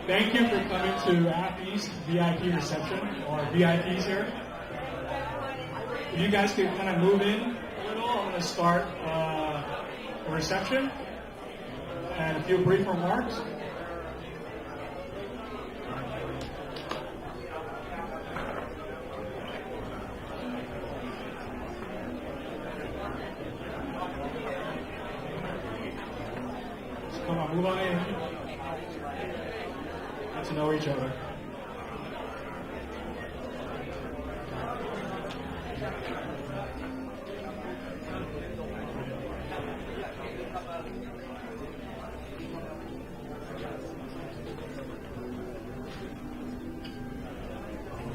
Thank you for coming to AAFE's VIP reception, or VIPs here. If you guys could kind of move in a little, I'm going to start the reception and a few brief remarks. So come on, move on in. Get to know each other.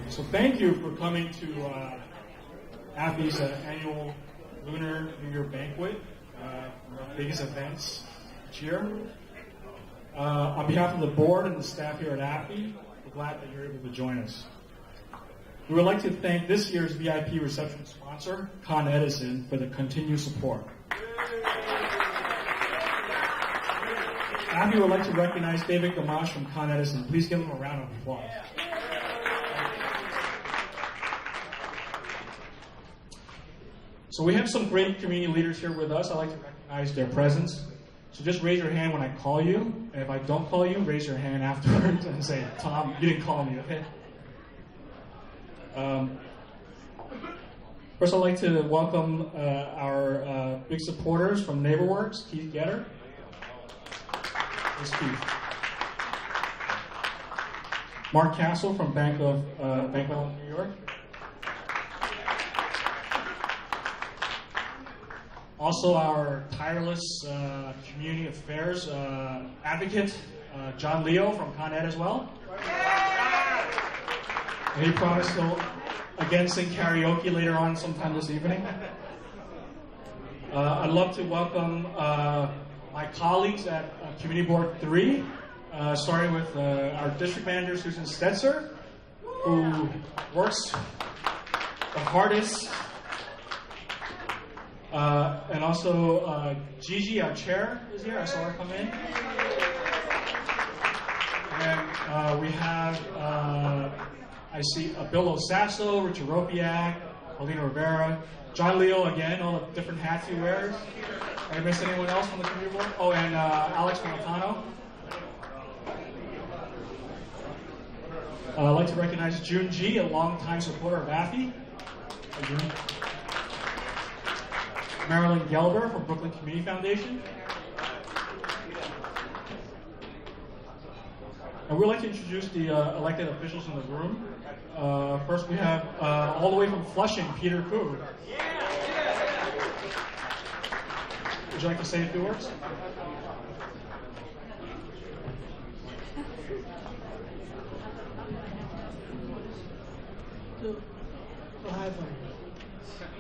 So thank you for coming to AAFE's annual Lunar New Year Banquet, one of the biggest events each year. On behalf of the board and the staff here at AAFE, we're glad that you're able to join us. We would like to thank this year's VIP reception sponsor, Con Edison, for the continued support. AAFE would like to recognize David Gamache from Con Edison. Please give him a round of applause. So we have some great community leaders here with us. I'd like to recognize their presence. So just raise your hand when I call you, and if I don't call you, raise your hand afterwards and say, Tom, you didn't call me, okay? First, I'd like to welcome our big supporters from NeighborWorks, Keith Getter. Here's Keith. Mark Castle from Bank of New York. Also, our tireless community affairs advocate, John Leo from Con Ed as well. And he promised he'll again sing karaoke later on sometime this evening. I'd love to welcome my colleagues at Community Board 3, starting with our district manager, Susan Stetzer, who works the hardest. And also Gigi, our chair, is here. I saw her come in. And we have, I see Bill Osasso, Richard Ropiak, Paulina Rivera, John Leo again, all the different hats he wears. Did I miss anyone else from the community board? Oh, and Alex Montano. I'd like to recognize June G., a longtime supporter of AAFE. Hi, June. Marilyn Gelber from Brooklyn Community Foundation. And we'd like to introduce the elected officials in the room. First we have, all the way from Flushing, Peter Koo. Would you like to say a few words?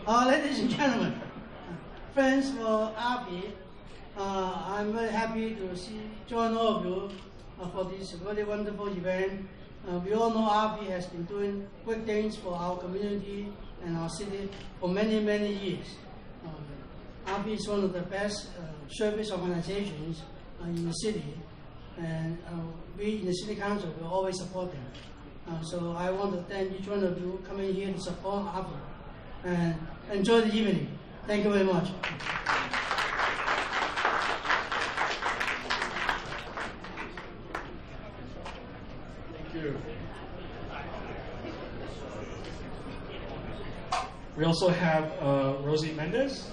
Ladies and gentlemen, friends for AAFE, I'm very happy to join all of you for this very wonderful event. We all know AAFE has been doing great things for our community and our city for many, many years. AAFE is one of the best service organizations in the city, and we in the City Council will always support them. So I want to thank each one of you coming here to support AAFE, and enjoy the evening. Thank you very much. Thank you. We also have Rosie Mendez.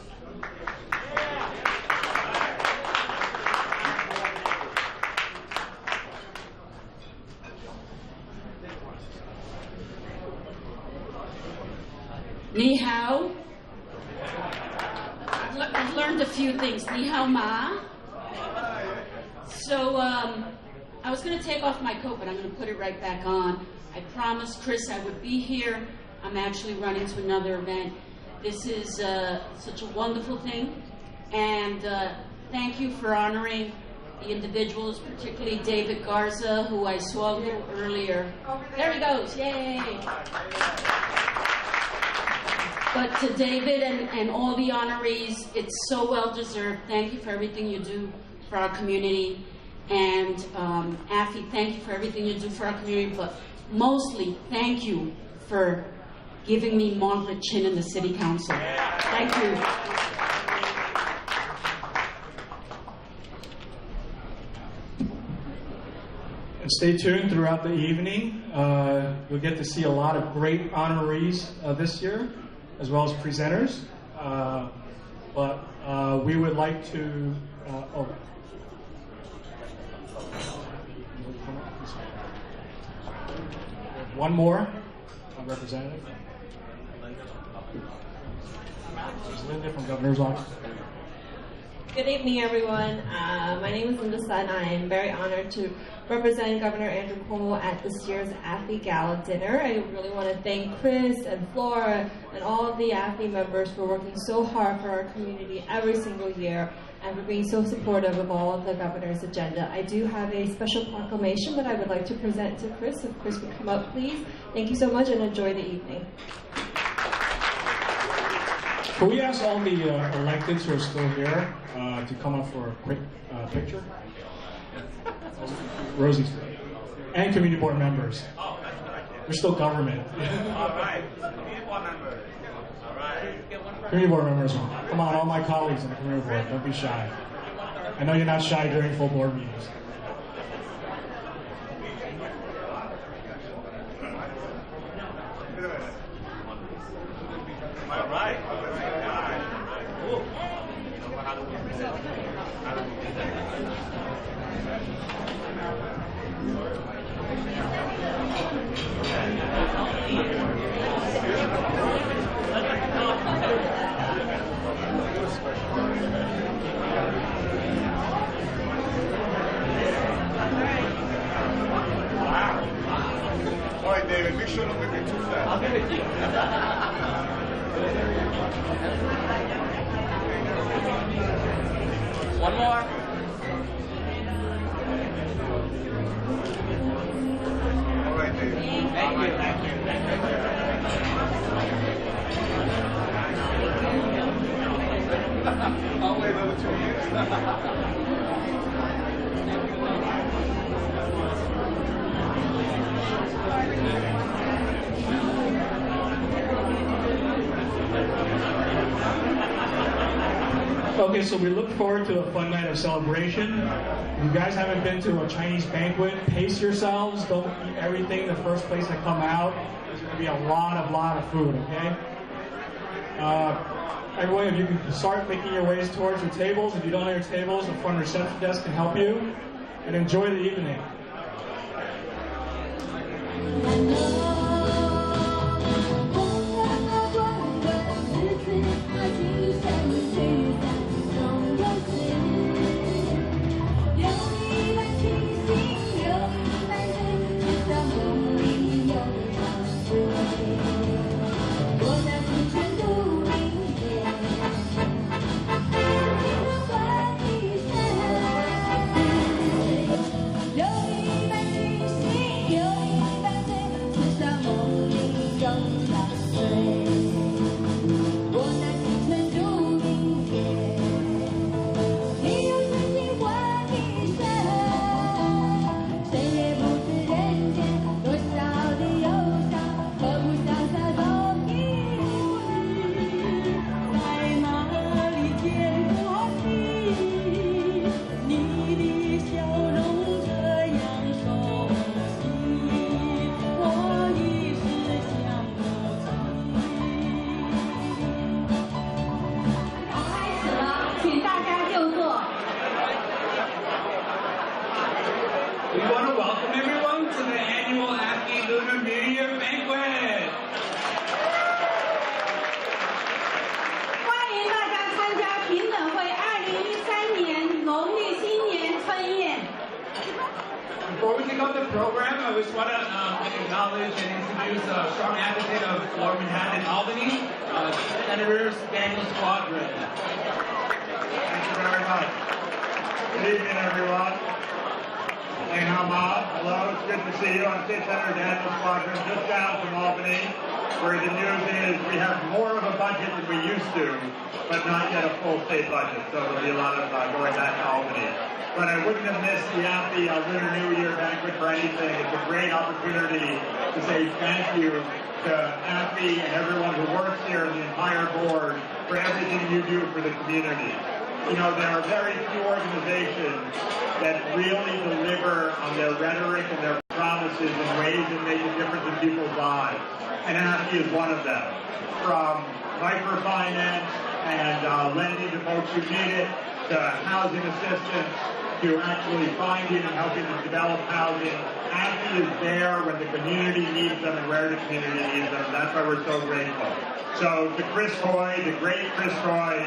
Ni hao. I've learned a few things. Ni hao ma. So I was going to take off my coat, but I'm going to put it right back on. I promised Chris I would be here. I'm actually running to another event. This is such a wonderful thing, and thank you for honoring the individuals, particularly David Garza, who I saw a little earlier. There he goes, yay! But to David and all the honorees, it's so well deserved. Thank you for everything you do for our community. And AAFE, thank you for everything you do for our community, but mostly thank you for giving me Margaret Chin in the City Council. Thank you. And stay tuned throughout the evening. You'll get to see a lot of great honorees this year, as well as presenters. But we would like to... one more representative. There's Linda from Governor's Office. Good evening, everyone. My name is Linda Sun. I am very honored to represent Governor Andrew Cuomo at this year's AAFE Gala Dinner. I really want to thank Chris and Flora and all of the AAFE members for working so hard for our community every single year and for being so supportive of all of the governor's agenda. I do have a special proclamation that I would like to present to Chris. If Chris would come up, please. Thank you so much and enjoy the evening. Can we ask all the electeds who are still here to come up for a quick picture? Rosie's and community board members. We're still government. All right, community board members. All right. Community board members, come on, all my colleagues in the community board, don't be shy. I know you're not shy during full board meetings. All right. All right, David, make sure don't make it too fast. I'll give it to you. One more. All right, David. Thank you. Thank you. I'll wait another 2 years. Okay, so we look forward to a fun night of celebration. If you guys haven't been to a Chinese banquet, pace yourselves. Don't eat everything the first place that come out. There's going to be a lot of food, okay? Everyone, if you can start making your ways towards your tables. If you don't know your tables, the front reception desk can help you. And enjoy the evening. We want to welcome everyone to the annual AAFE Lunar New Year Banquet. 欢迎大家参加平等会2013年农历新年春宴。 Before we kick off the program, I just want to acknowledge and introduce a strong advocate of Lower Manhattan, Albany, Senator Daniel Squadron. Thank you very much. Good evening, everyone. Hey, hello, it's good to see you. I'm State Senator Daniel Squadron, just down from Albany, where the news is we have more of a budget than we used to, but not yet a full state budget. So there'll be a lot of going back to Albany. but I wouldn't have missed the AAFE Lunar New Year banquet for anything. It's a great opportunity to say thank you to AAFE and everyone who works here and the entire board for everything you do for the community. You know, there are very few organizations that really deliver on their rhetoric and their promises in ways that make a difference in people's lives. And AAFE is one of them. From microfinance and lending to folks who need it, to housing assistance, to actually finding and helping to develop housing. AAFE is there when the community needs them and where the community needs them. That's why we're so grateful. So to Chris Hoy, the great Chris Hoy,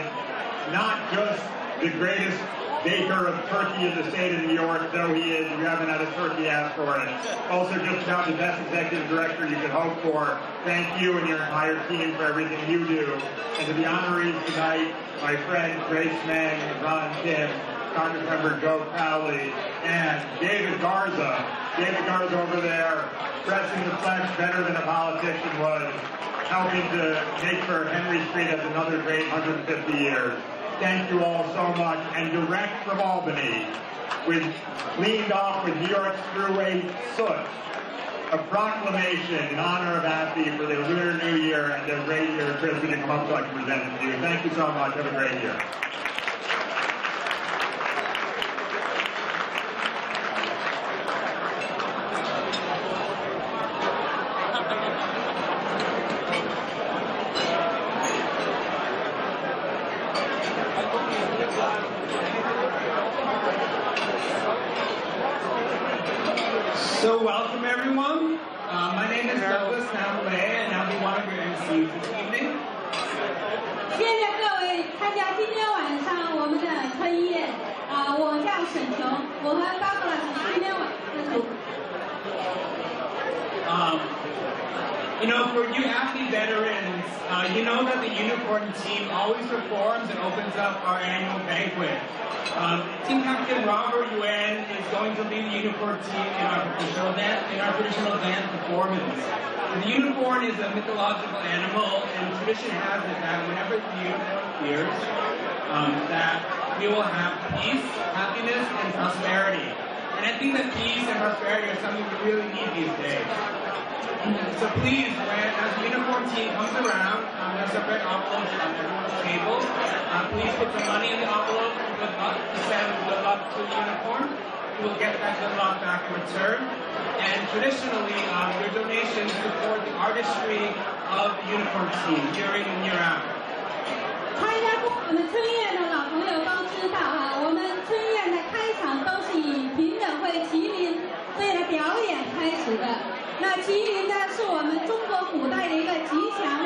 not just the greatest baker of turkey in the state of New York, though he is, you haven't had a turkey ask for it. Also just about the best executive director you could hope for. Thank you and your entire team for everything you do. And to the honorees tonight, my friends Grace Meng, Ron Kim, Congressmember Joe Crowley, and David Garza. David Garza over there, pressing the flex better than a politician would, helping to make sure Henry Street has another great 150 years. Thank you all so much. And direct from Albany, cleaned off with New York's thruway soot, a proclamation in honor of AAFE for the Lunar New Year and their great year. Chris, we can come up so I can present it to you. Thank you so much. Have a great year. So welcome everyone. My name is Douglas Namalay and I'll be one of your MCs this evening. 谢谢各位参加今天晚上我们的婚宴。我叫沈琼，我和巴布老师今天晚上。You know, for you AAFE veterans, you know that the unicorn team always performs and opens up our annual banquet. Team Captain Robert Yuen is going to lead the unicorn team in our traditional dance performance. The unicorn is a mythological animal, and tradition has it that whenever the unicorn appears, that we will have peace, happiness, and prosperity. And I think that peace and prosperity are something we really need these days. So please, as the unicorn team comes around, there's a red envelope on everyone's table. Please put some money in the envelope and good luck to send good luck to the unicorn. You will get that good luck back in return. And traditionally, your donations support the artistry of the unicorn team year in and year out. 参加过我们春宴的老朋友都知道我们春宴的开场都是以平等会麒麟队的表演开始的。那麒麟呢，是我们中国古代的一个吉祥物。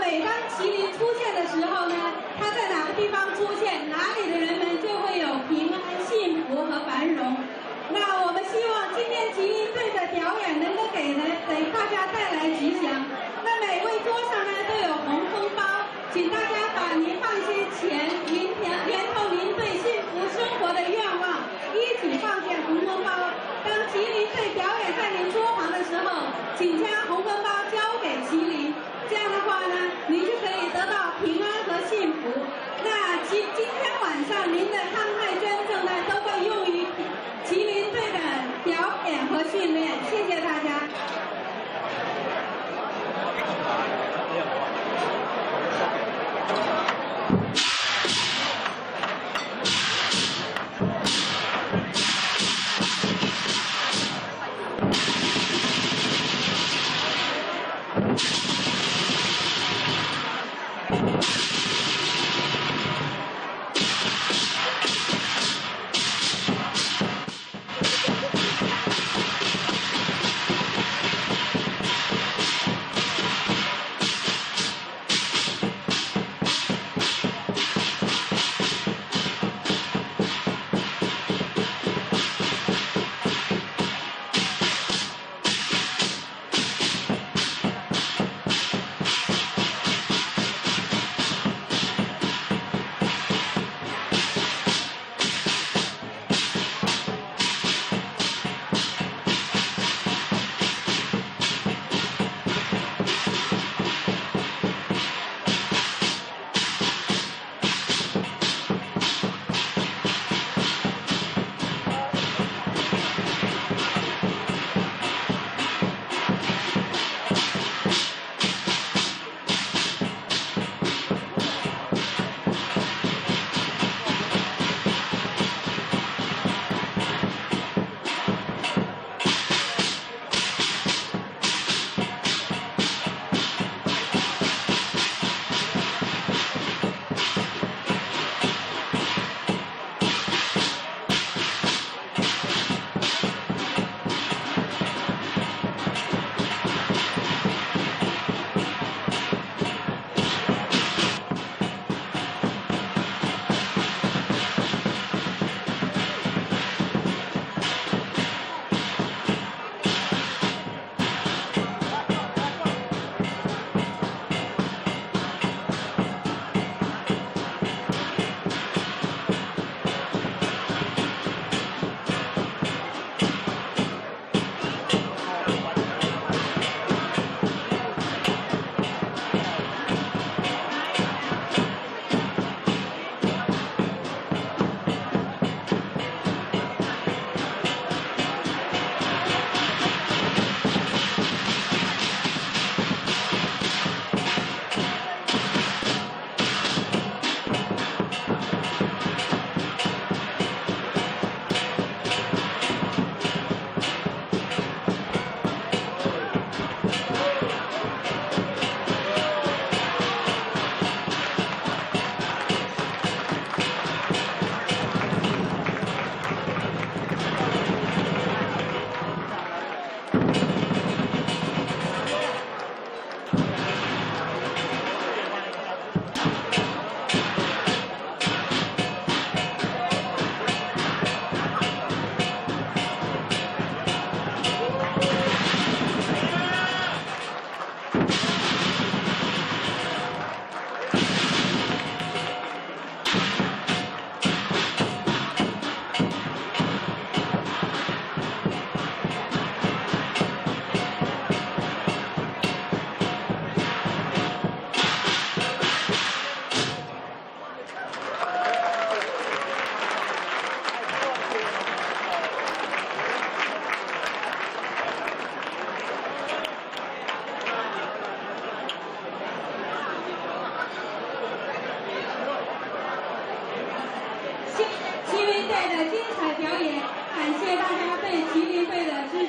每当麒麟出现的时候呢，它在哪个地方出现，哪里的人们就会有平安、幸福和繁荣。那我们希望今天麒麟队的表演能够给大家带来吉祥。那每位桌上呢都有红封包，请大家把您放一些钱，连同您对幸福生活的愿望一起放进红封包。当麒麟队表演在您桌旁的时候，请将红封包交给麒麟。这样的话呢，您就可以得到平安和幸福。那今天晚上您的慷慨捐赠呢，都会用于麒麟队的表演和训练。谢谢大家。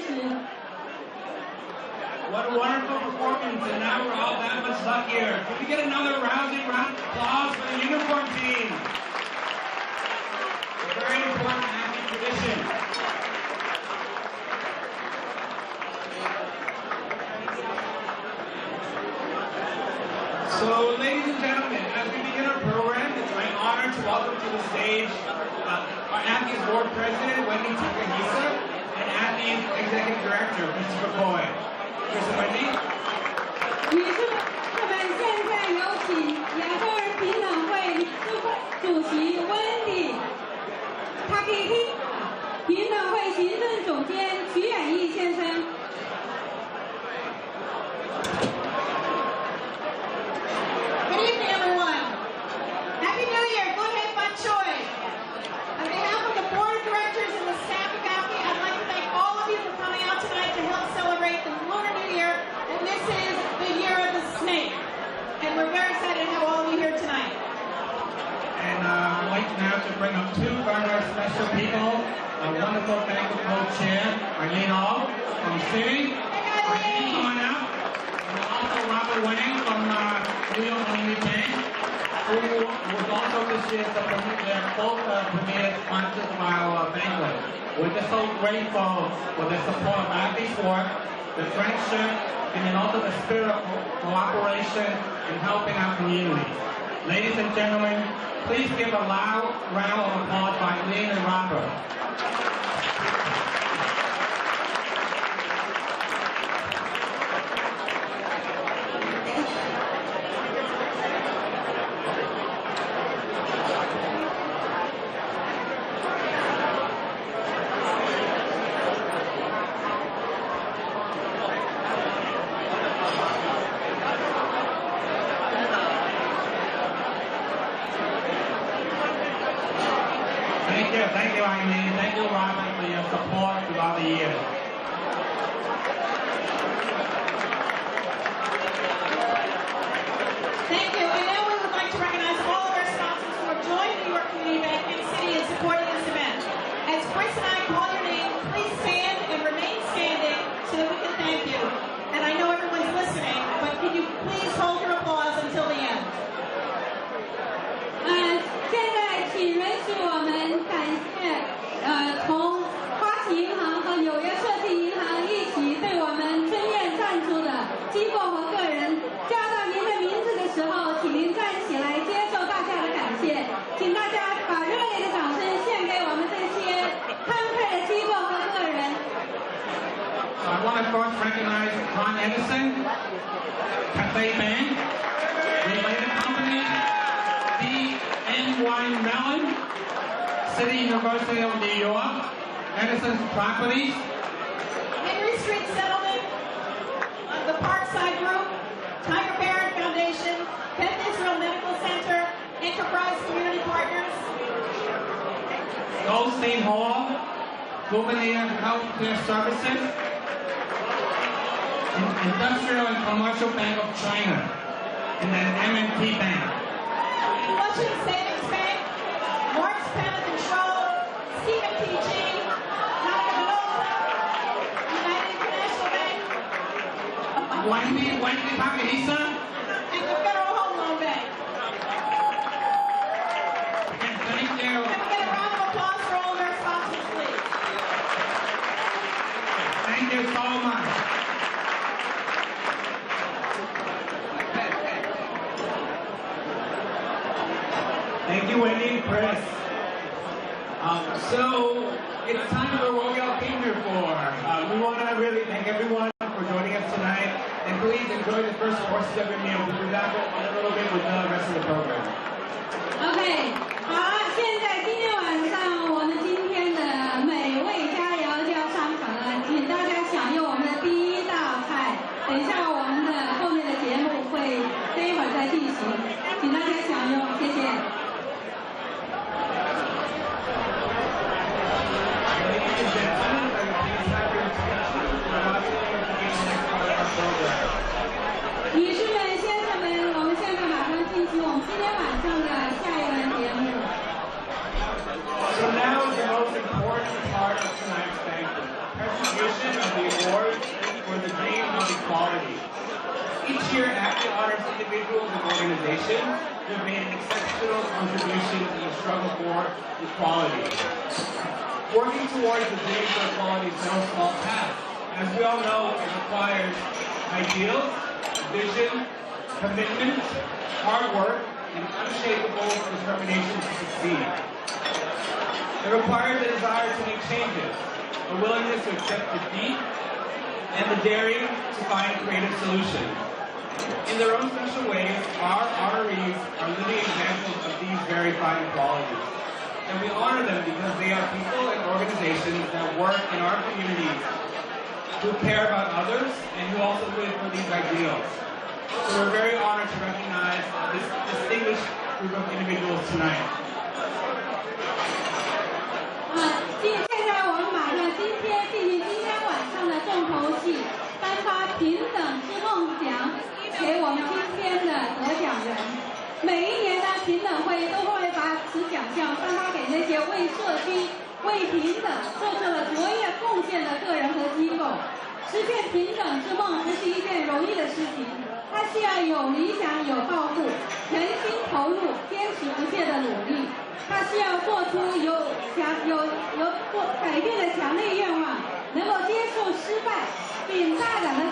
始。 What a wonderful performance, and now we're all that much luckier. Can we get another rousing round of applause for the uniform team? A very important happy tradition. So, ladies and gentlemen, as we begin our program, it's my honor to welcome to the stage our AAFE's board president, Wendy Takahisa, and AAFE's executive director, Christopher Coy. Chris and Wendy. 女士们，现在有请亚洲人平等会主席温迪·塔基希、平等会行政总监徐远义先生。Good evening, everyone. Happy New Year. Go ahead, Bok Choy. On behalf of the board of directors and the staff of AAFE, I'd like to thank all of you for coming out tonight to help celebrate the Lunar New Year. And this is the year of the snake. And we're very excited to have all of you here tonight. And I'd like now to bring up two very special people. A wonderful banquet co-chair, Arlene All from City. Arlene, come on out. And also Robert Wang from New York Community Bank, who was also this year's both premier sponsors of our banquet. We're just so grateful for the support of AAFE's work, the friendship, and then also the spirit of cooperation in helping our community. Ladies and gentlemen, please give a loud round of applause by Lynn and Robert. Thank you, Eileen. Thank you, Robert, for your support throughout the years. Thank you. And now we would like to recognize all of our sponsors who have joined New York Community Bank and City in supporting this event. As Chris and I call your name, please stand and remain standing so that we can thank you. And I know everyone's listening, but could you please hold your applause until the end? 现在请允许我们感谢从花旗银行和纽约设计银行一起对我们春宴赞助的机构和个人，叫到您的名字的时候，请您站起来接受大家的感谢，请大家把热烈的掌声献给我们这些慷慨的机构和个人。I want to first recognize Con Edison, Cathay Bank, related companies, NY Mellon, City University of New York, Edison's Properties, Henry Street Settlement, the Parkside Group, Tiger Barron Foundation, Beth Israel Medical Center, Enterprise Community Partners, Goldstein Hall, Gouverneur Healthcare Services, Industrial and Commercial Bank of China, and then M&T Bank. Flushing Savings Bank, Marks Pen Control, CMTG, United International Bank, Wendy Takahisa, and the Federal Home Loan Bank. and thank you. Can we get a round of applause for all of our sponsors, please? Thank you so much. Thank you, Wendy and Chris. So, it's time for what we all came here for. We want to really thank everyone for joining us tonight. And please enjoy the first courses of your meal. We'll be back in a little bit with the rest of the program. OK， 好，现在今天晚上我们今天的美味佳肴就要上场了，请大家享用我们的第一道菜。等一下我们的后面的节目会待一会儿再进行，请大家享用，谢谢。Ladies and gentlemen, please have your attention. We're about to begin the next part of our program. 女士们、先生们，我们现在马上进行我们今天晚上的下一轮节目。So now is the most important part of tonight's banquet, the presentation of the equality. Each year, AAFE honors individuals and organizations who have made an exceptional contribution to the struggle for equality. Working towards the dream for equality is no small task. As we all know, it requires ideals, vision, commitment, hard work, and unshakable determination to succeed. It requires a desire to make changes, a willingness to accept defeat, and the daring to find creative solutions. In their own special ways, our honorees are living examples of these very fine qualities. And we honor them because they are people and organizations that work in our communities who care about others and who also live for these ideals. So we're very honored to recognize this distinguished group of individuals tonight. 现在我们马上进行今天晚上的重头戏，颁发平等之梦奖给我们今天的得奖人。每一年的平等会都会把此奖项颁发给那些为社区、为平等做出了卓越贡献的个人和机构。实现平等之梦不是一件容易的事情，它需要有理想、有抱负、全心投入、坚持不懈的努力。它需要做出有改变的强烈愿望，能够接受失败，并大胆地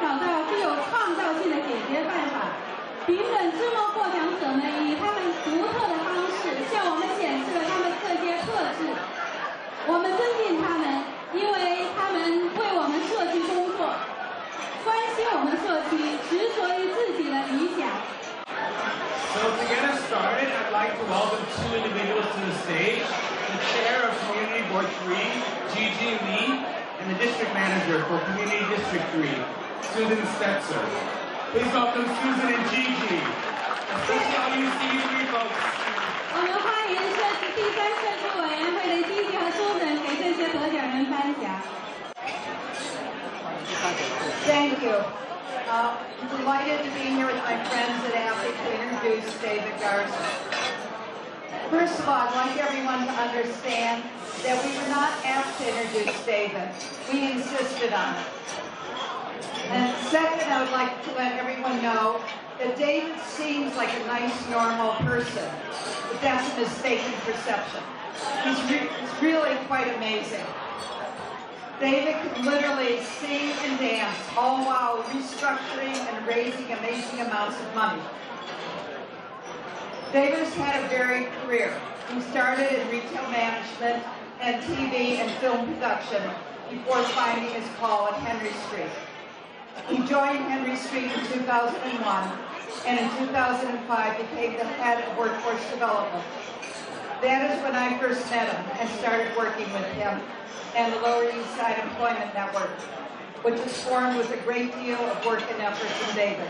找到具有创造性的解决办法。平等之梦获奖者们以他们独特的方式向我们显示了他们这些特质。我们尊敬他们，因为他们为我们社区工作，关心我们社区，执着于自己的理想。So to get us started, I'd like to welcome two individuals to the stage, the chair of Community Board 3, Gigi Lee, and the district manager for Community District 3, Susan Stetzer. Please welcome Susan and Gigi, especially all you CV3 folks. 我们欢迎第三社区委员会的Gigi和Susan给这些得奖人颁奖。Thank you. I'm delighted to be here with my friends at AAFE to introduce David Garza. First of all, I'd like everyone to understand that we were not asked to introduce David. We insisted on it. And second, I would like to let everyone know that David seems like a nice, normal person, but that's a mistaken perception. He's really quite amazing. David could literally sing and dance, all while restructuring and raising amazing amounts of money. David has had a varied career. He started in retail management and TV and film production before finding his call at Henry Street. He joined Henry Street in 2001 and in 2005 became the head of workforce development. That is when I first met him and started working with him and the Lower East Side Employment Network, which was formed with a great deal of work and effort from David.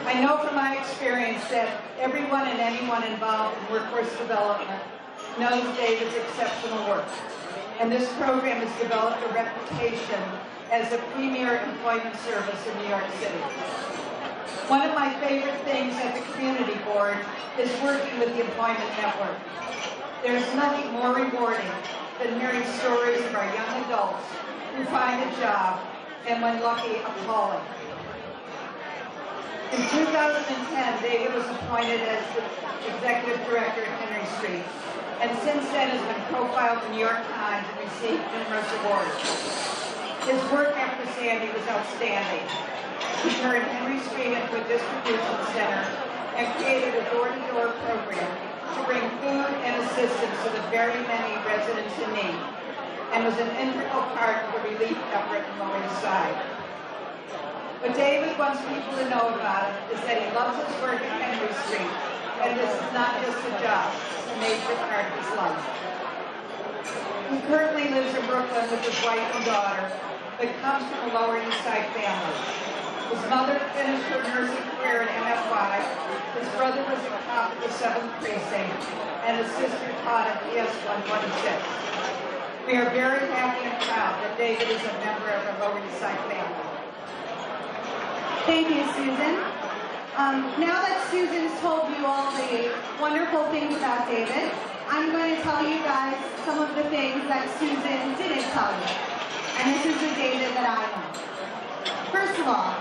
I know from my experience that everyone and anyone involved in workforce development knows David's exceptional work, and this program has developed a reputation as a premier employment service in New York City. One of my favorite things at the community board is working with the Employment Network. There's nothing more rewarding than hearing stories of our young adults who find a job and, when lucky, a calling. In 2010, David was appointed as the executive director at Henry Street, and since then has been profiled in the New York Times and received numerous awards. His work after Sandy was outstanding. He turned Henry Street into a distribution center and created a door-to-door program to bring food and assistance to the very many residents in need, and was an integral part of the relief effort in Lower East Side. What David wants people to know about it is that he loves his work at Henry Street, and this is not just a job, it's a major part of his life. He currently lives in Brooklyn with his wife and daughter, but comes from a Lower East Side family. His mother finished her nursing career at MFY, his brother was a cop at the 7th Precinct, and his sister taught at PS 126. We are very happy and proud that David is a member of our Lower East Side family. Thank you, Susan. Now that Susan's told you all the wonderful things about David, I'm going to tell you guys some of the things that Susan didn't tell you. And this is the David that I know. First of all,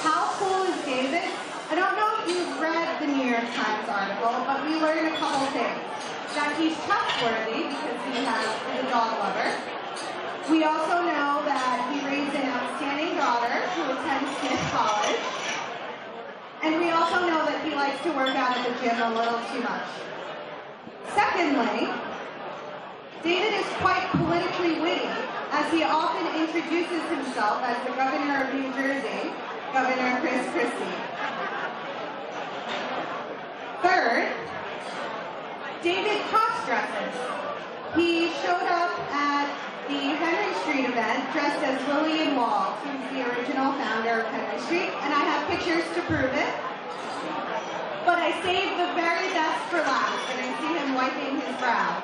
how cool is David? I don't know if you've read the New York Times article, but we learned a couple things. That he's trustworthy because he's a dog lover. We also know that he raised an outstanding daughter who attends Smith College. And we also know that he likes to work out at the gym a little too much. Secondly, David is quite politically witty, as he often introduces himself as the governor of New Jersey, Governor Chris Christie. Third, David cross-dresses. He showed up at the Henry Street event dressed as Lillian Walls, who's the original founder of Henry Street, and I have pictures to prove it. But I saved the very best for last, and I see him wiping his brow.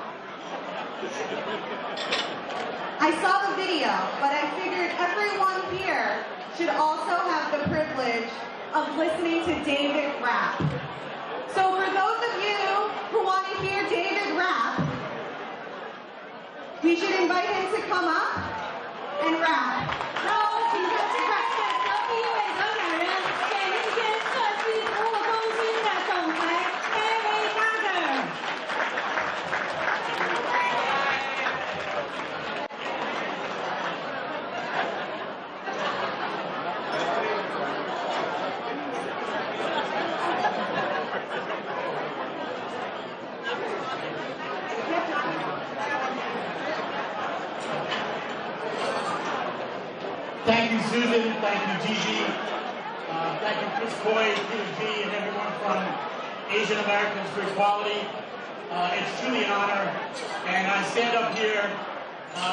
I saw the video, but I figured everyone here should also have the privilege of listening to David rap. So for those of you who want to hear David rap, we should invite him to come up and rap. 让我们请他这块代表第一位得奖人，给民间设计服务中心的总裁 AAFE Banquet。Thank you, Susan. Thank you, Gigi. Thank you, Chris Boy, Peter G, and everyone from Asian Americans for Equality. It's truly an honor, and I stand up here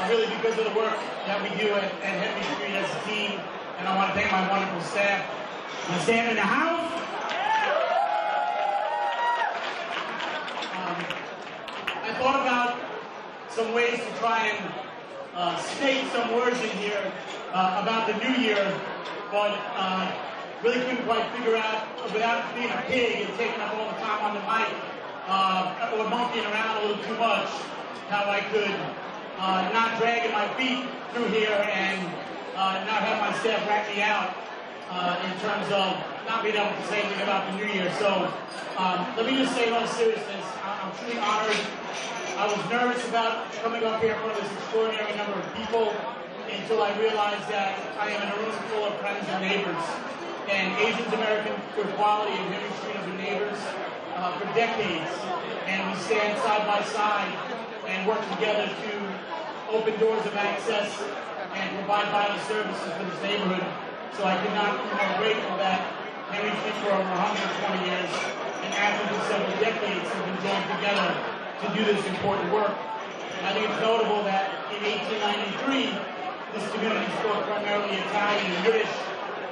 really because of the work that we do at Henry Street as a team, and I want to thank my wonderful staff. My staff in the house. I thought about some ways to try and state some words in here about the new year, but really couldn't quite figure out, without being a pig and taking up all the time on the mic, or monkeying around a little too much, how I could not dragging my feet through here and not have my staff rat me out in terms of not being able to say anything about the new year. So let me just say in all seriousness, I'm truly honored. I was nervous about coming up here in front of this extraordinary number of people until I realized that I am in a room full of friends and neighbors. And Asians American for Equality and Henry Street have been neighbors for decades. And we stand side by side and work together to open doors of access and provide vital services for this neighborhood. So I could not be more grateful that Henry Street for over 120 years and after for several decades have been joined together to do this important work. I think it's notable that in 1893, this community spoke primarily Italian and Yiddish,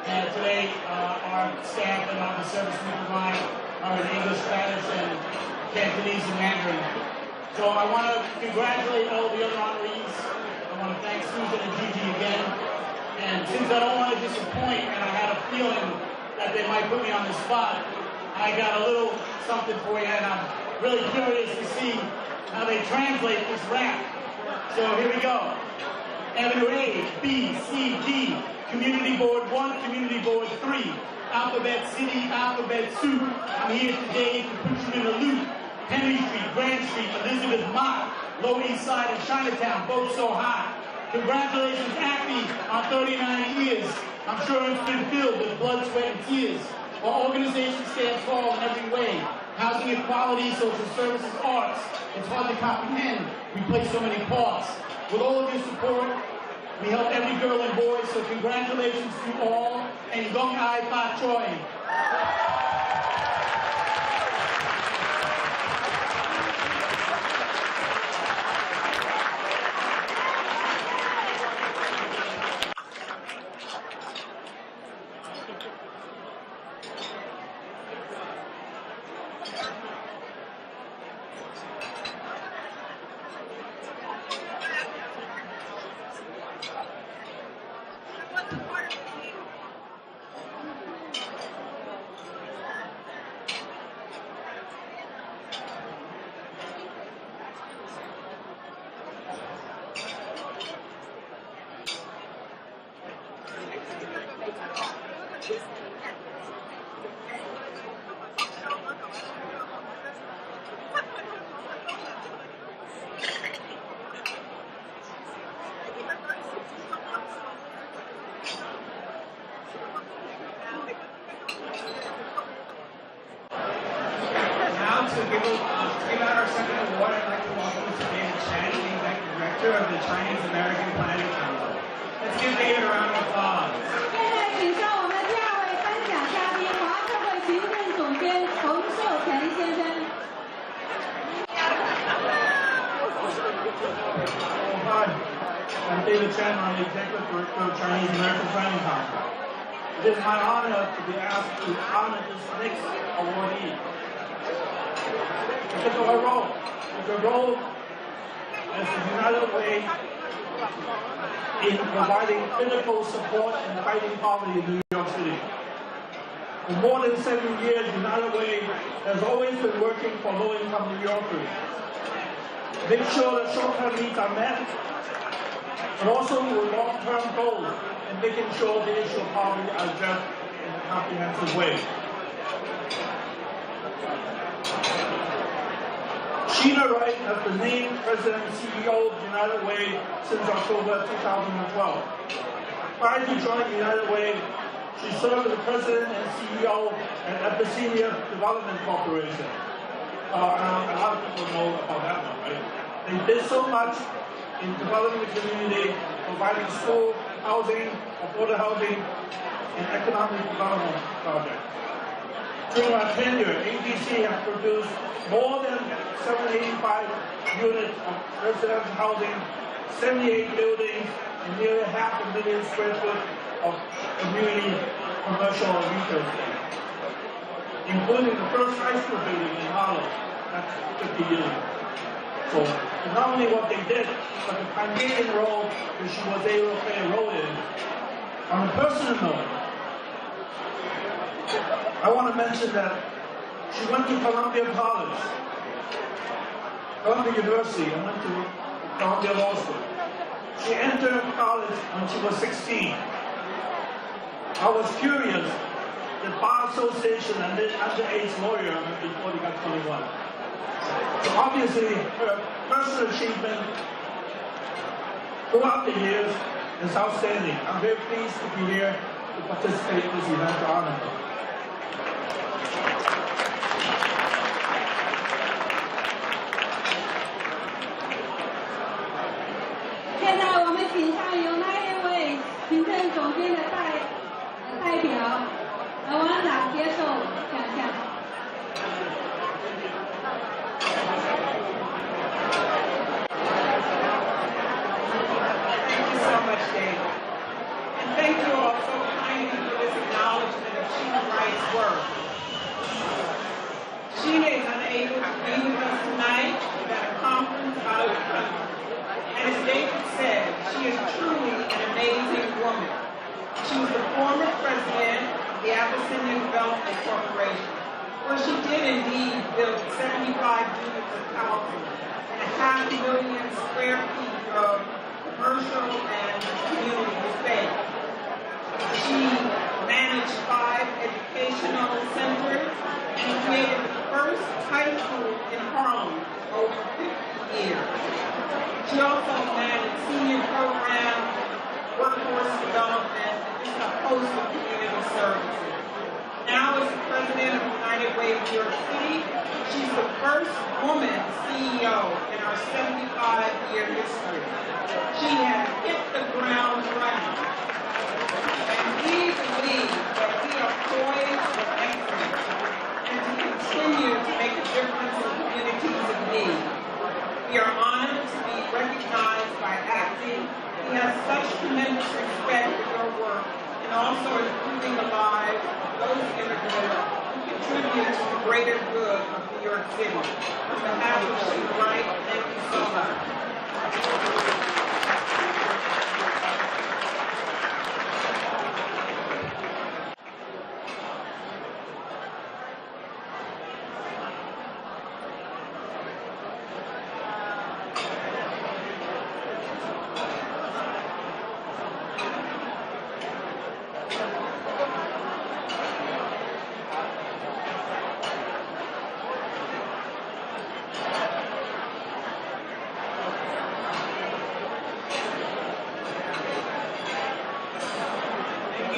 and today our staff and all the service we provide are in English, Spanish, and Cantonese and Mandarin. So I want to congratulate all of the other honorees. I want to thank Susan and Gigi again. And since I don't want to disappoint, and I had a feeling that they might put me on the spot, I got a little something for you, and I'm really curious to see how they translate this rap. So here we go. Avenue A, B, C, D, Community Board 1, Community Board 3, Alphabet City, Alphabet Soup. I'm here today to put you in the loop. Henry Street, Grand Street, Elizabeth Mott, Lower East Side and Chinatown, both so hot. Congratulations, AAFE, on 39 years. I'm sure it's been filled with blood, sweat, and tears. Our organization stands tall in every way. Housing equality, social services, arts. It's hard to comprehend. We play so many parts. With all of your support, we help every girl and boy, so congratulations to all, and Gong Ai Pa Choi. Now to give out our second award, I'd like to welcome Mr. David Chen, the Executive Director of the Chinese American Planning Council. Let's give David a round of applause. 现在请上我们第二位颁奖嘉宾，华社会行政总监洪寿全先生。 Hi, I'm David Chen. I'm the Executive Director of Chinese American Planning Council. It is my honor to be asked to honor this next awardee. It's a role. It's a role as the United Way in providing critical support and fighting poverty in New York City. For more than 7 years, United Way has always been working for low-income New Yorkers. Make sure that short-term needs are met, but also with long-term goals and making sure the issue of poverty are addressed in a comprehensive way. Sheena Wright has been named President and CEO of United Way since October 2012. Prior to joining United Way, she served as the President and CEO at Abyssinia Development Corporation. A lot of people know about that one, right? They did so much in developing the community, providing school, housing, affordable housing, and economic development projects. During our tenure, ABC has produced more than 785 units of residential housing, 78 buildings, and nearly 500,000 square foot of community, commercial, and retail space, including the first high school building in Harlem. That's 50 years ago. So not only what they did, but the pioneering role that she was able to play a role in. On a personal note, I want to mention that she went to Columbia College, Columbia University, and went to Columbia Law School. She entered college when she was 16. I was curious, the Bar Association and the underage lawyer before they got 21. So obviously, her personal achievement throughout the years is outstanding. I'm very pleased to be here to participate in this event to honor her. 现在我们请上由那一位行政总监的代表王长接受奖项。 So much, David. And thank you all so kindly for this acknowledgement of Sheena Wright's work. Sheena is unable to be with us tonight. She's at a conference out of the country. And as David said, she is truly an amazing woman. She was the former president of the Abyssinia Development Corporation, where she did indeed build 75 units of housing and 500,000 square feet of commercial and community space. She managed 5 educational centers and created the first high school in Harlem over 50 years. She also managed senior programs, workforce development, and just a host of community services. Now as the president of United Way of New York City, she's the first woman CEO in our 75-year history. She has hit the ground running. And we believe that we are poised for excellence and to continue to make a difference in communities in need. We are honored to be recognized by AAFE. We have such tremendous respect for your work and also improving the lives of those immigrants who contribute to the greater good of New York City. On behalf of Sheena Wright, thank you so much.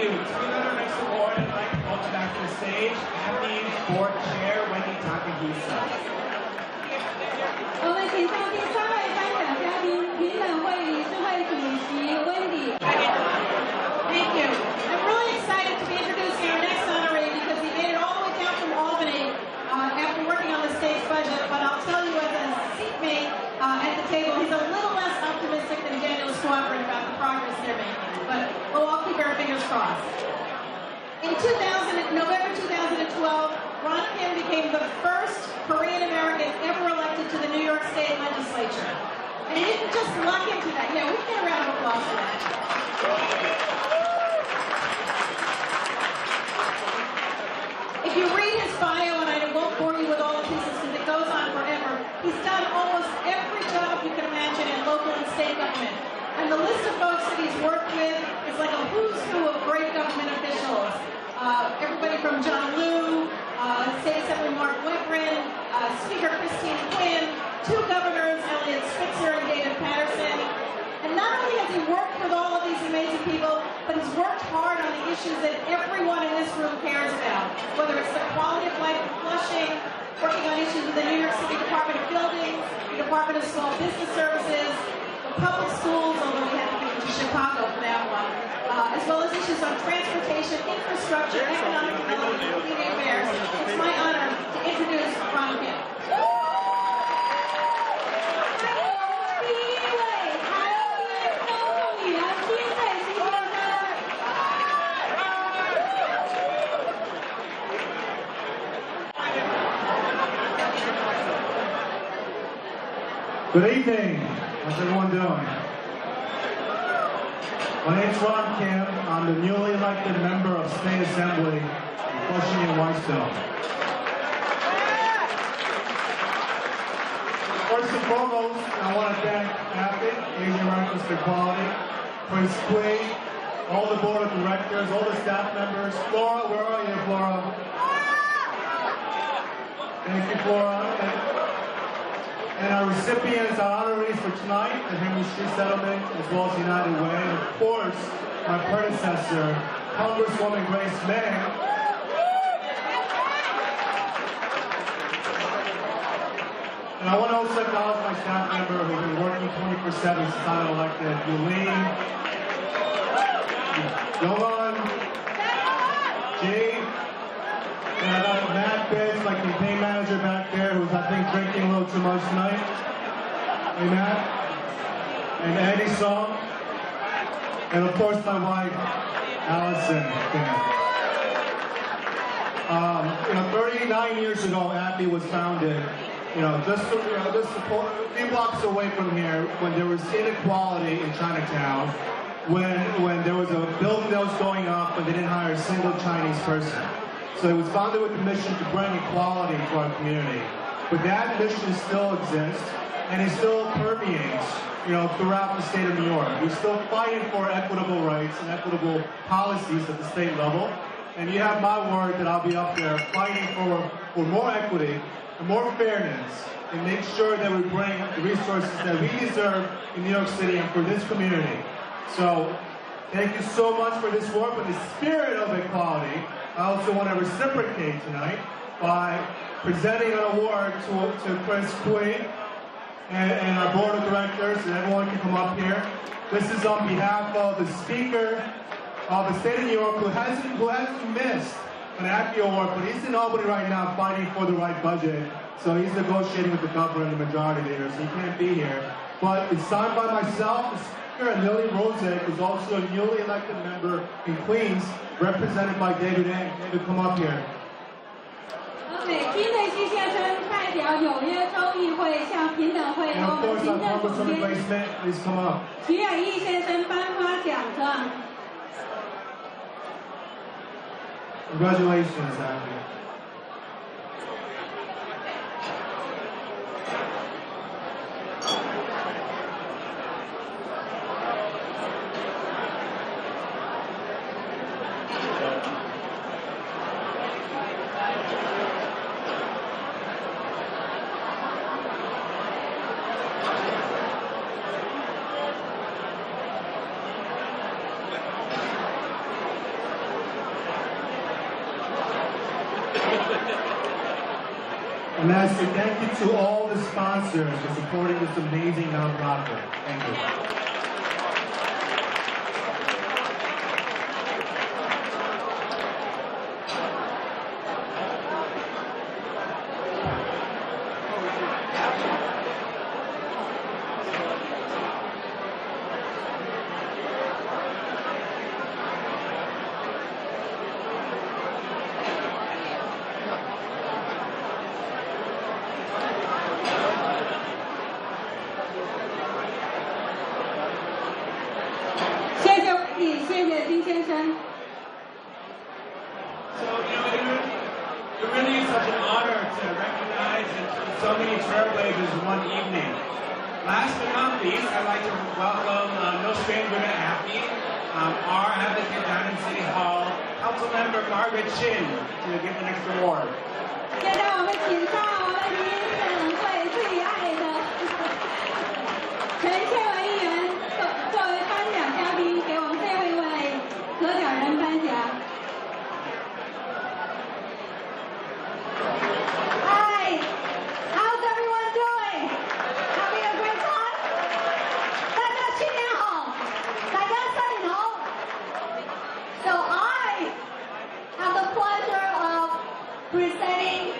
you. To present our next award, I'd like to welcome back to the stage AAFE Board Chair Wendy Takahisa. 我们请上第3位颁奖嘉宾，评审会理事会主席 Wendy。 Thank you. I'm really excited to be introducing our next honoree because he made it all the way down from Albany after working on the state's budget. But I'll tell you, as a seatmate at the table, he's a little less optimistic than Daniel Squadron about the progress they're making. But we'll all keep our fingers crossed. In November 2012, Ron Kim became the first Korean American ever elected to the New York State Legislature. And he didn't just luck into that. Yeah, we can get a round of applause for that. If you read his bio, and I won't bore you with all the pieces because it goes on forever, he's done almost every job you can imagine in local and state government. And the list of folks that he's worked with is like a who's who of great government officials. Everybody from John Liu, State Assembly Mark Webrin, Speaker Christine Quinn, 2 governors, Elliot Spitzer and David Patterson. And not only has he worked with all of these amazing people, but he's worked hard on the issues that everyone in this room cares about, whether it's the quality of life in Flushing, working on issues with the New York City Department of Buildings, the Department of Small Business Services, the public schools, although we had to get to Chicago for that one, as well as issues on transportation, infrastructure, economic development, and community affairs. It's my honor to introduce Ron Kim. Good evening. How's everyone doing? My name's Ron Kim. I'm the newly elected member of State Assembly in Flushing and Whitestone. First and foremost, I want to thank AAFE, Asian Americans for Equality, Chris Quay, all the board of directors, all the staff members. Flora, where are you, Flora? Thank you, Flora. And our recipients, our honorees for tonight, the Henry Street Settlement, as well as United Way, and of course, my predecessor, Congresswoman Grace May. And I want to also acknowledge my staff member who's been working 24/7 since I got elected, Yulene, Yolan, Jade, and I got Matt Bitts, my campaign manager back there, who's I think drinking a little too much tonight. Hey Matt. And Andy Song. And of course my wife, Allison. 39 years ago, AAFE was founded. Just a few blocks away from here, when there was inequality in Chinatown, when there was a building that was going up, but they didn't hire a single Chinese person. So it was founded with the mission to bring equality to our community. But that mission still exists, and it still permeates, throughout the state of New York. We're still fighting for equitable rights and equitable policies at the state level. And you have my word that I'll be up there fighting for more equity and more fairness, and make sure that we bring the resources that we deserve in New York City and for this community. So, thank you so much for this work. In the spirit of equality, I also want to reciprocate tonight by presenting an award to Chris Quay and our board of directors, and everyone can come up here. This is on behalf of the Speaker of the State of New York, who hasn't missed an AAFE award, but he's in Albany right now fighting for the right budget. So he's negotiating with the governor and the majority leader, so he can't be here. But it's signed by myself, the Speaker, and Lily Rozek, who's also a newly elected member in Queens, represented by David Ng. David, come up here. OK， 金内希先生代表纽约州议会向平等会和我们行政总监徐远义先生颁发奖状。Congratulations, AAFE. And may I say thank you to all the sponsors for supporting this amazing nonprofit. Thank you. 谢谢你，谢谢丁先生。 So, it really is such an honor to recognize so many trailblazers in one evening. Last but not least, I'd like to welcome no stranger to AAFE, our advocate down in City Hall, Councilmember Margaret Chin, to give the next award. 现在我们请上我们民审会最爱的陈倩文议员作为颁奖嘉宾，给我们最后一位得奖人颁奖。 Hi, how's everyone doing? Having a great time? 大家新年好，大家新年好。So I have the pleasure of presenting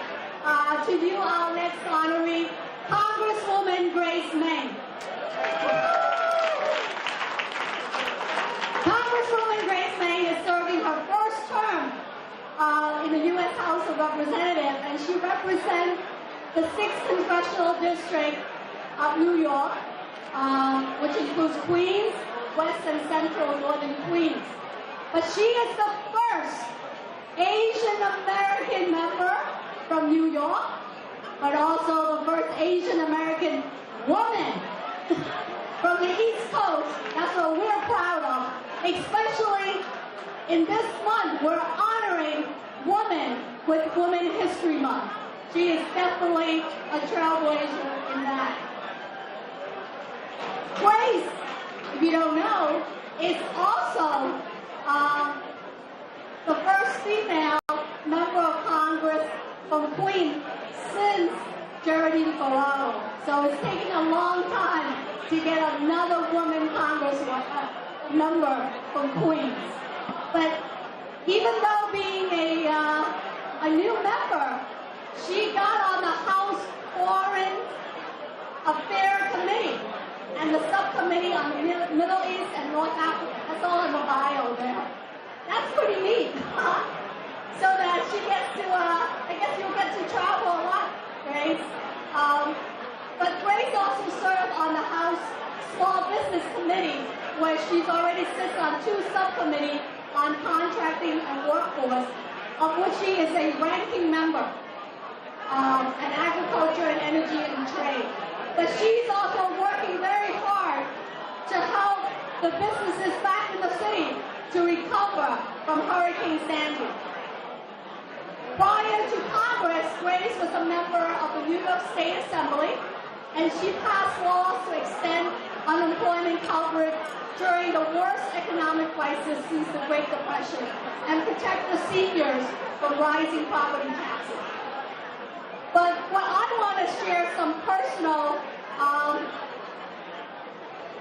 to you our next honoree, Congresswoman Grace Meng. Congresswoman Grace Meng is serving her first term in the U.S. House of Representatives, and she represents the 6th Congressional District of New York, which includes Queens, West and Central Northern Queens. But she is the first Asian American member from New York, but also the first Asian American woman from the East Coast. That's what we're proud of, especially in this month, we're honoring women with Women History Month. She is definitely a trailblazer in that. Grace, if you don't know, is also the first female member of Congress from Queens since Geraldine Ferraro. So it's taken a long time to get another woman Congress member from Queens. But even though being a new member, she got on the House Foreign Affairs Committee and the subcommittee on the Middle East and North Africa. That's all in the bio there. That's pretty neat. So that she gets to, I guess you'll get to travel a lot, Grace. But Grace also served on the House Small Business Committee, where she's already sits on 2 subcommittees on contracting and workforce, of which she is a ranking member, and agriculture and energy and trade. But she's also working very hard to help the businesses back in the city to recover from Hurricane Sandy. Prior to Congress, Grace was a member of the New York State Assembly, and she passed laws to extend unemployment coverage during the worst economic crisis since the Great Depression and protect the seniors from rising property taxes. But what I want to share some personal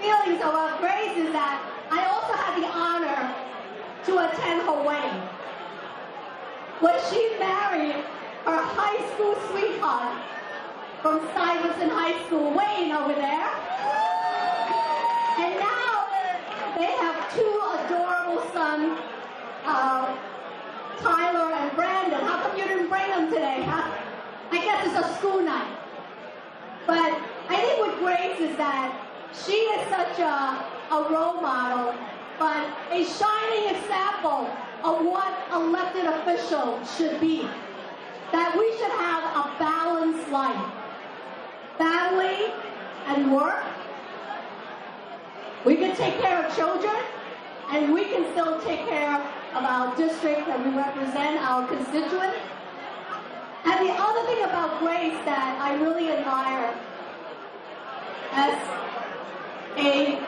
feelings about Grace is that I also had the honor to attend her wedding. When she married her high school sweetheart from Stuyvesant High School, Wayne over there. And now they have 2 adorable sons, Tyler and Brandon. How come you didn't bring them today, huh? I guess it's a school night. But I think with Grace is that she is such a role model, but a shining example of what elected officials should be. That we should have a balanced life. Family and work. We can take care of children, and we can still take care of our district that we represent, our constituents. And the other thing about Grace that I really admire as a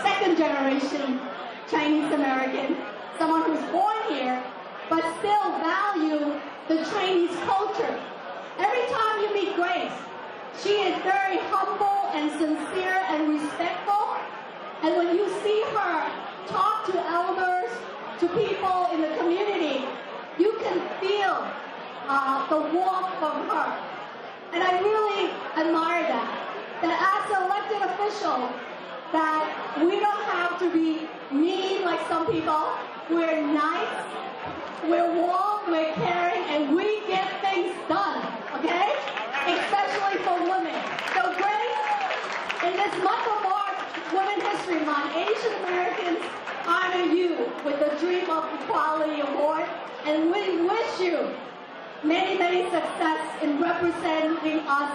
second-generation Chinese American, someone who's born here, but still value the Chinese culture Every time you meet Grace, she is very humble and sincere and respectful. And when you see her talk to elders, to people in the community, you can feel the warmth from her. And I really admire that. That as an elected official, that we don't have to be mean like some people. We're nice, we're warm, we're caring, and we get things done, okay? Especially for women. So Grace, in this month of March, Women's History Month, Asian Americans honor you with the Dream of Equality Award, and we wish you many, many success in representing us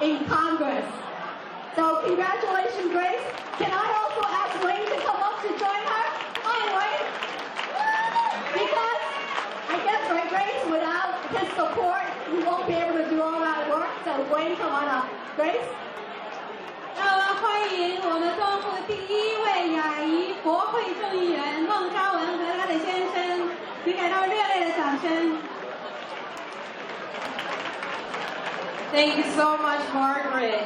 in Congress. So congratulations, Grace. Can I also ask Wayne to come up to join her? Hi, Wayne. Because I guess, right, Grace, without his support, we won't be able to do all that work. So Wayne, come on up. Grace? 让我们欢迎我们中部第一位亚裔国会众议员孟嘉文和他的先生，请给他们热烈的掌声。 Thank you so much, Margaret.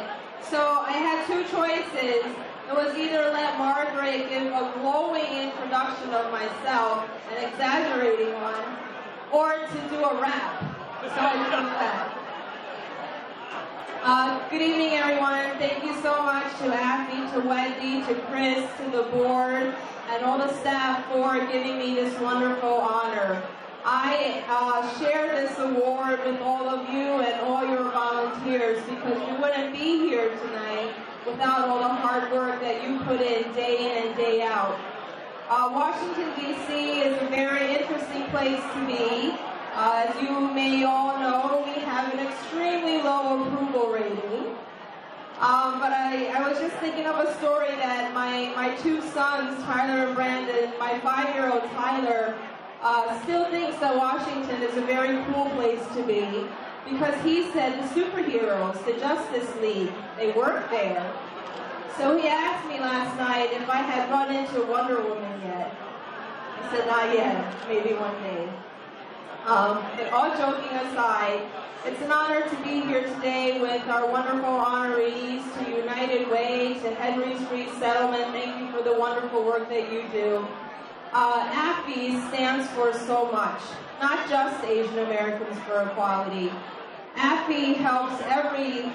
So I had two choices. It was either let Margaret give a glowing introduction of myself, an exaggerating one, or to do a rap. So I did that. Good evening, everyone. Thank you so much to AAFE, to Wendy, to Chris, to the board, and all the staff for giving me this wonderful honor. I share this award with all of you and all your volunteers because we wouldn't be here tonight without all the hard work that you put in and day out. Washington, D.C. is a very interesting place to be. As you may all know, we have an extremely low approval rating. But I was just thinking of a story that my two sons, Tyler and Brandon, my 5-year-old Tyler, still thinks that Washington is a very cool place to be because he said the superheroes, the Justice League, they work there. So he asked me last night if I had run into Wonder Woman yet. I said, not yet, maybe one day. But all joking aside, it's an honor to be here today with our wonderful honorees to United Way, to Henry Street Settlement. Thank you for the wonderful work that you do. AAFE stands for so much, not just Asian Americans for Equality. AAFE helps every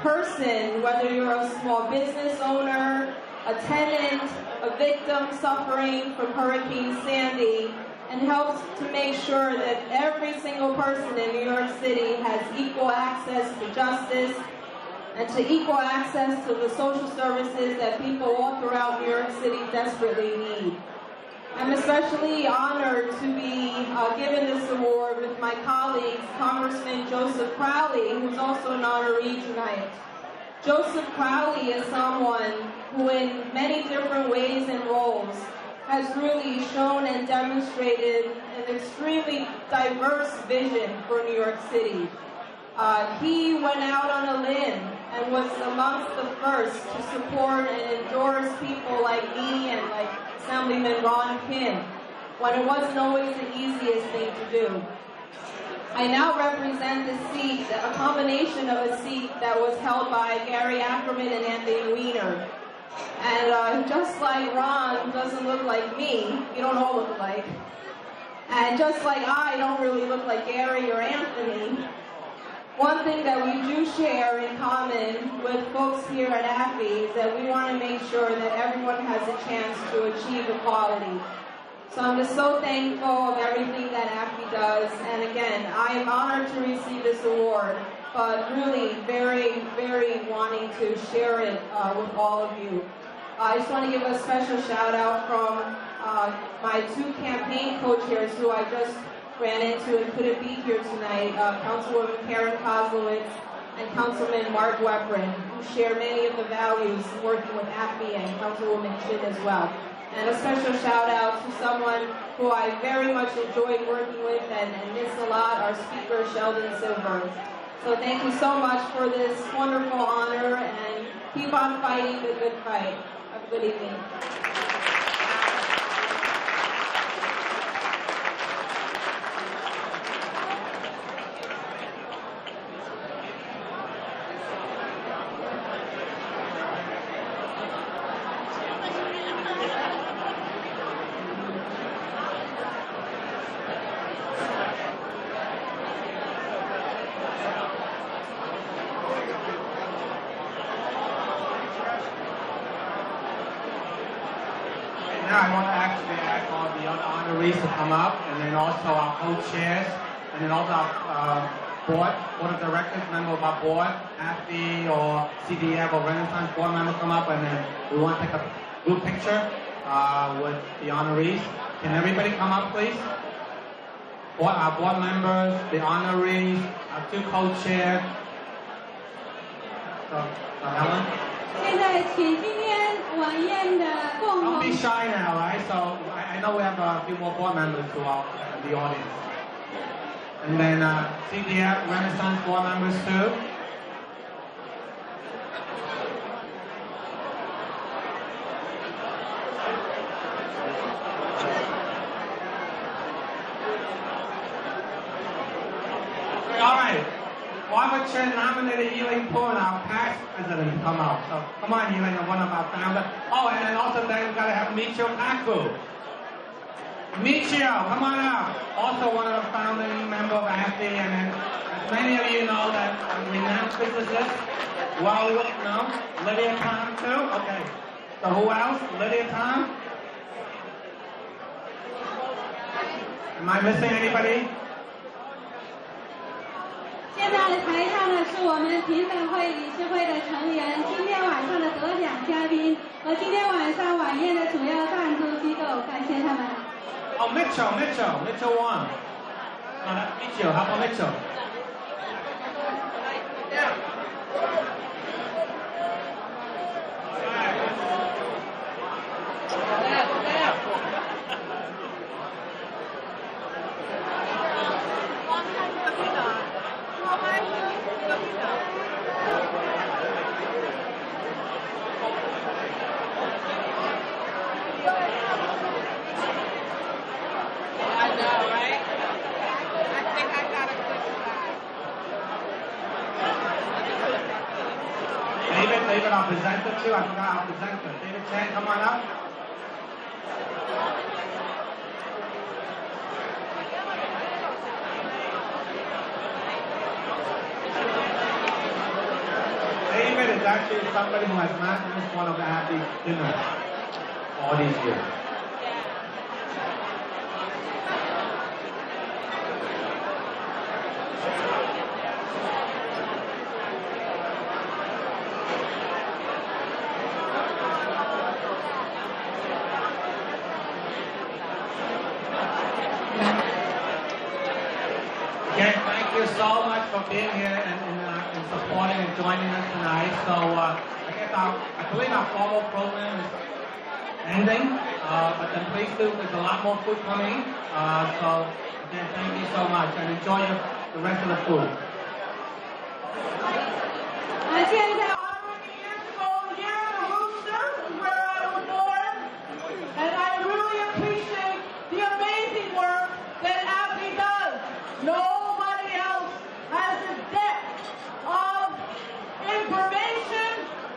person, whether you're a small business owner, a tenant, a victim suffering from Hurricane Sandy, and helps to make sure that every single person in New York City has equal access to justice and to equal access to the social services that people all throughout New York City desperately need. I'm especially honored to be given this award with my colleagues, Congressman Joseph Crowley, who's also an honoree tonight. Joseph Crowley is someone who in many different ways and roles has really shown and demonstrated an extremely diverse vision for New York City. He went out on a limb and was amongst the first to support and endorse people like me and like Assemblyman Ron Kim, when it wasn't always the easiest thing to do. I now represent the seat, a combination of a seat that was held by Gary Ackerman and Anthony Weiner. And just like Ron doesn't look like me, you don't all look alike. And just like I don't really look like Gary or Anthony, one thing that we do share in common with folks here at AAFE is that we want to make sure that everyone has a chance to achieve equality. So I'm just so thankful of everything that AAFE does. And again, I am honored to receive this award, but really very, very wanting to share it with all of you. I just want to give a special shout out from my two campaign co-chairs who I just ran into and couldn't be here tonight, Councilwoman Karen Kozlowitz and Councilman Mark Weprin, who share many of the values working with AAFE, and Councilwoman Chin as well. And a special shout out to someone who I very much enjoyed working with and miss a lot, our speaker, Sheldon Silver. So thank you so much for this wonderful honor, and keep on fighting the good fight. Have a good evening. now I want to actually ask all the other honorees to come up, and then also our co-chairs, and then also our board of directors, member of our board, AAFE or CDF or Renaissance board member come up, and then we want to take a group picture with the honorees. Can everybody come up, please? Our board members, the honorees, our two co-chairs. So Helen? 现在请今天晚宴的共 Don't 同 be shy now, right? So I know we have a few more board members to the audience. And then CDF Renaissance board members too. All right. Barbara Chen nominated Elaine Poon, our past president, to come out. So come on, Elaine, one of our founders. Oh, and then also then we've got to have Michio Kaku. Michio, come on out. Also one of the founding members of AAFE, and then as many of you know that renowned physicist. Well, no, Lydia Tom too. Okay. So who else? Lydia Tom. Am I missing anybody? 现在台上的是我们评审会理事会的成员，今天晚上的得奖嘉宾和今天晚上晚宴的主要赞助机构，感谢他们。Oh, Mitchell won. No, that's Mitchell. How about Mitchell? David, our presenter too. I forgot our presenter. David Chen, come on up. David is actually somebody who has not missed one of the happy dinners all these years. Again, thank you so much for being here and supporting and joining us tonight. So I believe our formal program is ending, but then please do, there's a lot more food coming. So again, thank you so much and enjoy the rest of the food. 现在。 And I really appreciate the amazing work that AAFE does. Nobody else has the depth of information,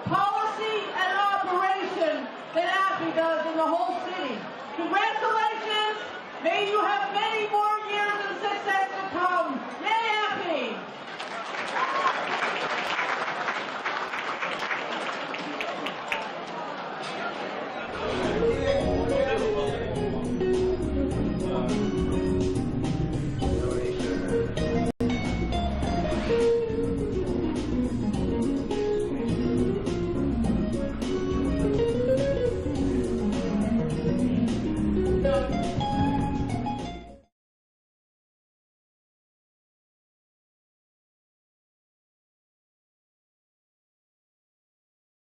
policy, and operation that AAFE does in the whole city. Congratulations. May you have many more